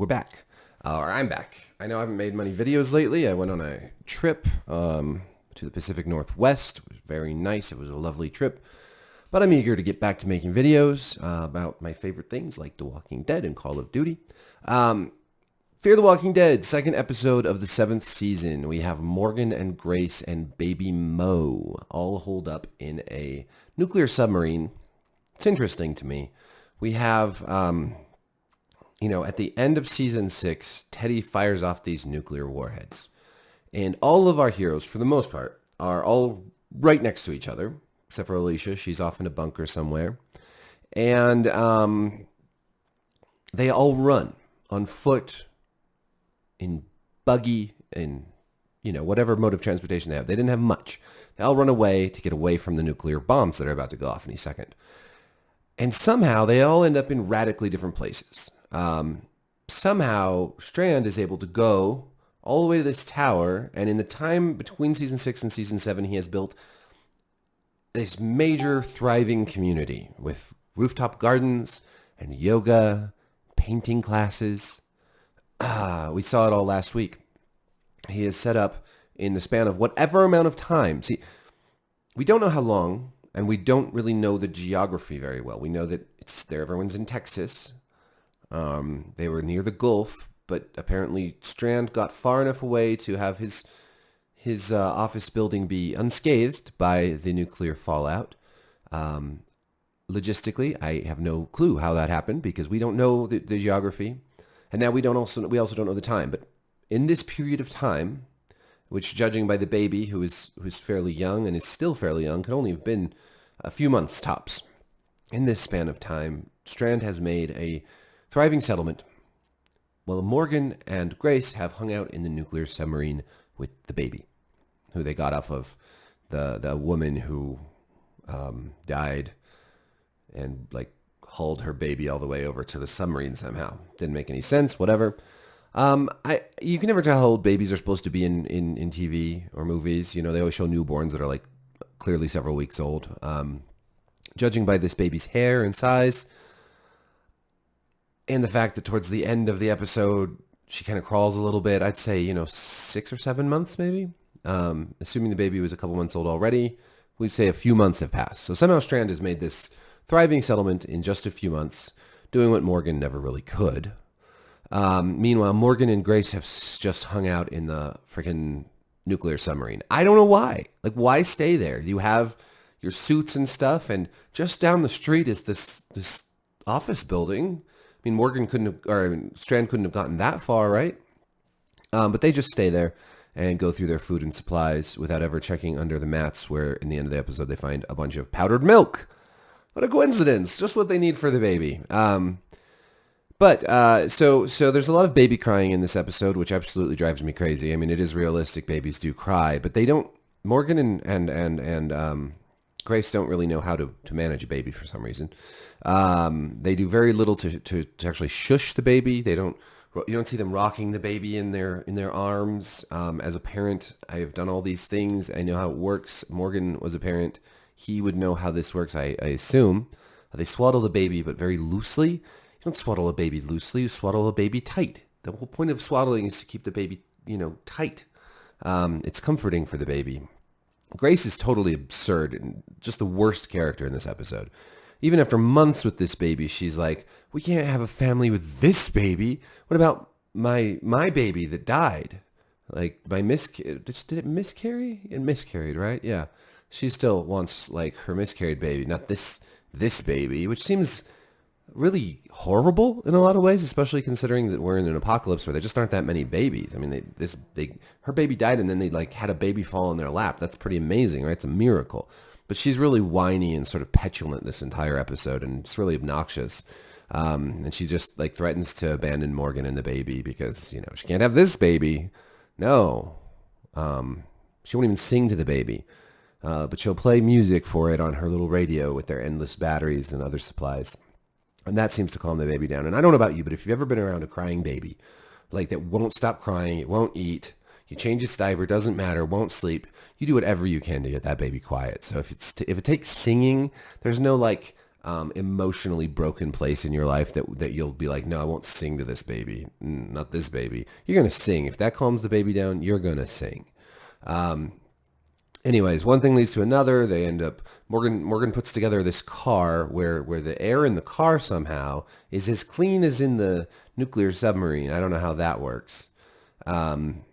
we're back. Or I'm back. I know I haven't made many videos lately. I went on a trip to the Pacific Northwest. It was very nice. It was a lovely trip. But I'm eager to get back to making videos about my favorite things like The Walking Dead and Call of Duty. Fear the Walking Dead, second episode of the 7th season. We have Morgan and Grace and baby Mo all holed up in a nuclear submarine. It's interesting to me. We have, at the end of season 6, Teddy fires off these nuclear warheads. And all of our heroes, for the most part, are all right next to each other, except for Alicia. She's off in a bunker somewhere. And they all run on foot, in buggy, in, whatever mode of transportation they have. They didn't have much. They all run away to get away from the nuclear bombs that are about to go off any second. And somehow they all end up in radically different places. Somehow Strand is able to go all the way to this tower, and in the time between season 6 and season 7, he has built this major thriving community with rooftop gardens and yoga, painting classes. We saw it all last week. He has set up in the span of whatever amount of time. See, we don't know how long, and we don't really know the geography very well. We know that it's there. Everyone's in Texas. They were near the Gulf, but apparently Strand got far enough away to have his office building be unscathed by the nuclear fallout. Logistically, I have no clue how that happened because we don't know the geography, and now we also don't know the time. But in this period of time, which, judging by the baby, who's fairly young and is still fairly young, could only have been a few months tops. In this span of time, Strand has made a thriving settlement. Well, Morgan and Grace have hung out in the nuclear submarine with the baby, who they got off of the woman who died and hauled her baby all the way over to the submarine somehow. Didn't make any sense, whatever. You can never tell how old babies are supposed to be in TV or movies. They always show newborns that are clearly several weeks old. Judging by this baby's hair and size, and the fact that towards the end of the episode, she kind of crawls a little bit, I'd say, 6 or 7 months maybe. Assuming the baby was a couple months old already, we'd say a few months have passed. So somehow Strand has made this thriving settlement in just a few months, doing what Morgan never really could. Meanwhile, Morgan and Grace have just hung out in the freaking nuclear submarine. I don't know why. Why stay there? You have your suits and stuff, and just down the street is this office building. I mean, Strand couldn't have gotten that far, right? But they just stay there and go through their food and supplies without ever checking under the mats, where in the end of the episode they find a bunch of powdered milk. What a coincidence. Just what they need for the baby. But so there's a lot of baby crying in this episode, which absolutely drives me crazy. I mean, it is realistic. Babies do cry, but they don't. Morgan and Grace don't really know how to manage a baby for some reason. They do very little to actually shush the baby. You don't see them rocking the baby in their arms. As a parent, I have done all these things. I know how it works. Morgan was a parent. He would know how this works, I assume. They swaddle the baby, but very loosely. You don't swaddle a baby loosely. You swaddle a baby tight. The whole point of swaddling is to keep the baby, tight. It's comforting for the baby. Grace is totally absurd and just the worst character in this episode. Even after months with this baby, she's like, we can't have a family with this baby. What about my baby that died? Did it miscarry? It miscarried, right? Yeah. She still wants her miscarried baby, not this baby, which seems really horrible in a lot of ways, especially considering that we're in an apocalypse where there just aren't that many babies. I mean, her baby died and then they had a baby fall in their lap. That's pretty amazing, right? It's a miracle. But she's really whiny and sort of petulant this entire episode, and it's really obnoxious. And she just threatens to abandon Morgan and the baby because, she can't have this baby. No. She won't even sing to the baby. But she'll play music for it on her little radio with their endless batteries and other supplies. And that seems to calm the baby down. And I don't know about you, but if you've ever been around a crying baby, that won't stop crying, it won't eat, you change its diaper, doesn't matter, won't sleep, you do whatever you can to get that baby quiet. So if it takes singing, there's no emotionally broken place in your life that you'll be like, no, I won't sing to this baby. Not this baby. You're going to sing. If that calms the baby down, you're going to sing. Anyways, one thing leads to another. They end up, Morgan puts together this car where the air in the car somehow is as clean as in the nuclear submarine. I don't know how that works. And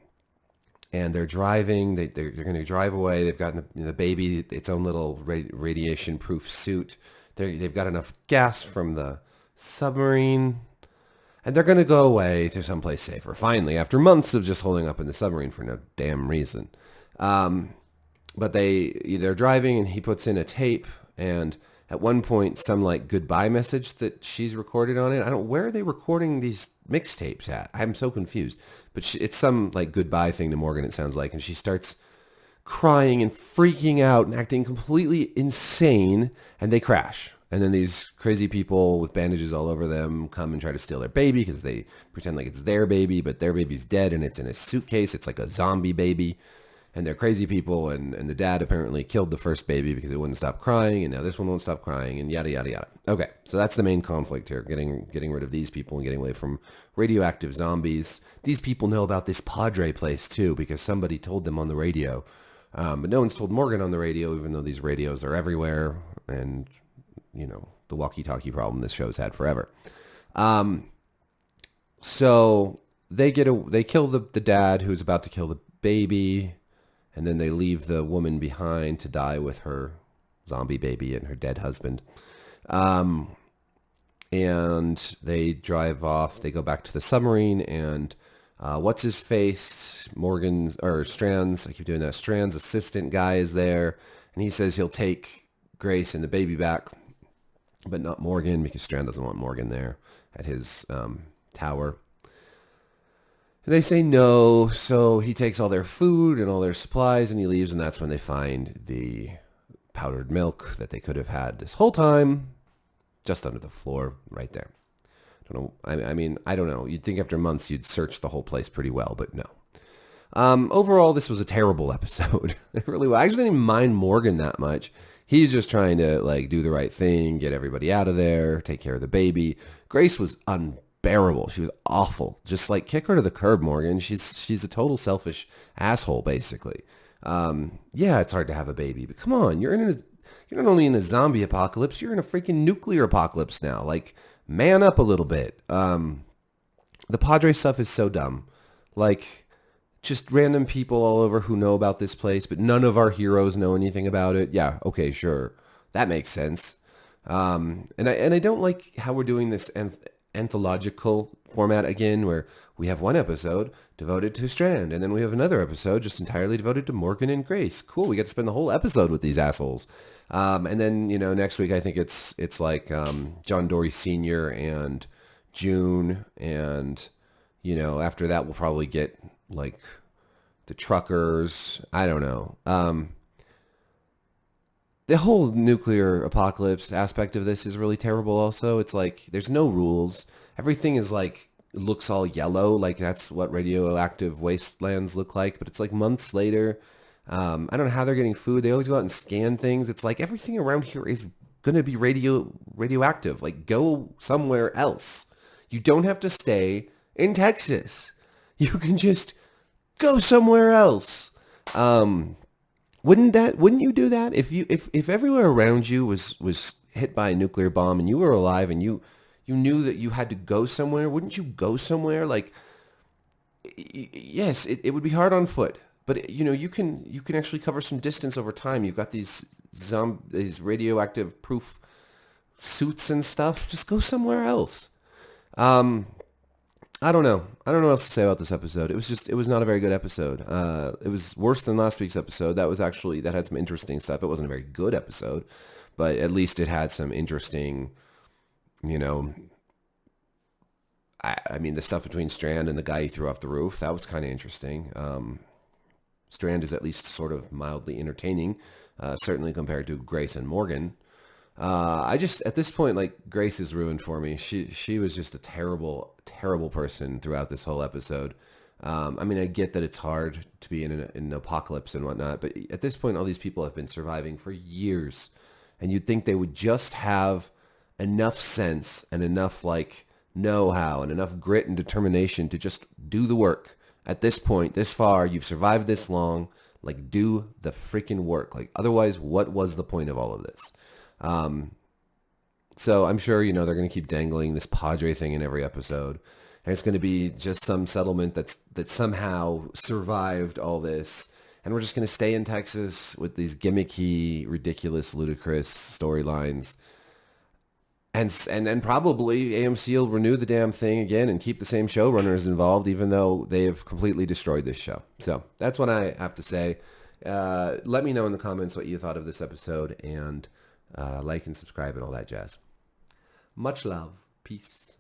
they're driving. They're going to drive away. They've gotten the baby its own little radiation-proof suit. They've got enough gas from the submarine, and they're going to go away to someplace safer. Finally, after months of just holding up in the submarine for no damn reason. But they're driving, and he puts in a tape, and at one point, some like goodbye message that she's recorded on it. Where are they recording these mixtapes at? I'm so confused. But it's some like goodbye thing to Morgan, it sounds like, and she starts crying and freaking out and acting completely insane, and they crash. And then these crazy people with bandages all over them come and try to steal their baby because they pretend like it's their baby, but their baby's dead and it's in a suitcase. It's like a zombie baby. And they're crazy people, and the dad apparently killed the first baby because it wouldn't stop crying, and now this one won't stop crying, and yada, yada, yada. Okay, so that's the main conflict here, getting rid of these people and getting away from radioactive zombies. These people know about this Padre place, too, because somebody told them on the radio. But no one's told Morgan on the radio, even though these radios are everywhere, and, you know, the walkie-talkie problem this show's had forever. So they kill the dad who's about to kill the baby. And then they leave the woman behind to die with her zombie baby and her dead husband. And they drive off. They go back to the submarine, and what's his face? Strand's. I keep doing that. Strand's assistant guy is there, and he says he'll take Grace and the baby back, but not Morgan, because Strand doesn't want Morgan there at his tower. They say no, so he takes all their food and all their supplies and he leaves, and that's when they find the powdered milk that they could have had this whole time just under the floor right there. I don't know. I don't know. You'd think after months you'd search the whole place pretty well, but no. Overall, this was a terrible episode. It really was. I actually didn't mind Morgan that much. He's just trying to like do the right thing, get everybody out of there, take care of the baby. Grace was unbearable. She was awful. Just like kick her to the curb, Morgan. She's a total selfish asshole, basically. Yeah, it's hard to have a baby, but come on, you're not only in a zombie apocalypse, you're in a freaking nuclear apocalypse now. Like, man up a little bit. The Padre stuff is so dumb. Like, just random people all over who know about this place, but none of our heroes know anything about it. Yeah, okay, sure. That makes sense. And I don't like how we're doing this anthological format again, where we have one episode devoted to Strand, and then we have another episode just entirely devoted to Morgan and Grace. Cool, we get to spend the whole episode with these assholes. And then, you know, next week I think it's like John Dory Sr. and June, and, you know, after that we'll probably get like the truckers. I don't know. The whole nuclear apocalypse aspect of this is really terrible also. It's like there's no rules. Everything is like looks all yellow, like that's what radioactive wastelands look like, but it's like months later. I don't know how they're getting food. They always go out and scan things. It's like everything around here is going to be radioactive. Like, go somewhere else. You don't have to stay in Texas. You can just go somewhere else. Wouldn't you do that if everywhere around you was hit by a nuclear bomb and you were alive and you knew that you had to go somewhere? Wouldn't you go somewhere? Like, yes, it would be hard on foot, but you know you can actually cover some distance over time. You've got these radioactive proof suits and stuff. Just go somewhere else. I don't know what else to say about this episode. It was not a very good episode. It was worse than last week's episode. That had some interesting stuff. It wasn't a very good episode, but at least it had some interesting, you know, I mean, the stuff between Strand and the guy he threw off the roof, that was kind of interesting. Strand is at least sort of mildly entertaining, certainly compared to Grace and Morgan. I just, at this point, like, Grace is ruined for me. She was just a terrible, terrible person throughout this whole episode. I mean, I get that it's hard to be in an apocalypse and whatnot, but at this point, all these people have been surviving for years, and you'd think they would just have enough sense and enough like know-how and enough grit and determination to just do the work. At this point, this far, you've survived this long, like do the freaking work. Like otherwise, what was the point of all of this? So I'm sure, they're going to keep dangling this Padre thing in every episode. And it's going to be just some settlement that somehow survived all this. And we're just going to stay in Texas with these gimmicky, ridiculous, ludicrous storylines. And probably AMC will renew the damn thing again and keep the same showrunners involved, even though they have completely destroyed this show. So that's what I have to say. Let me know in the comments what you thought of this episode, and like and subscribe and all that jazz. Much love. Peace.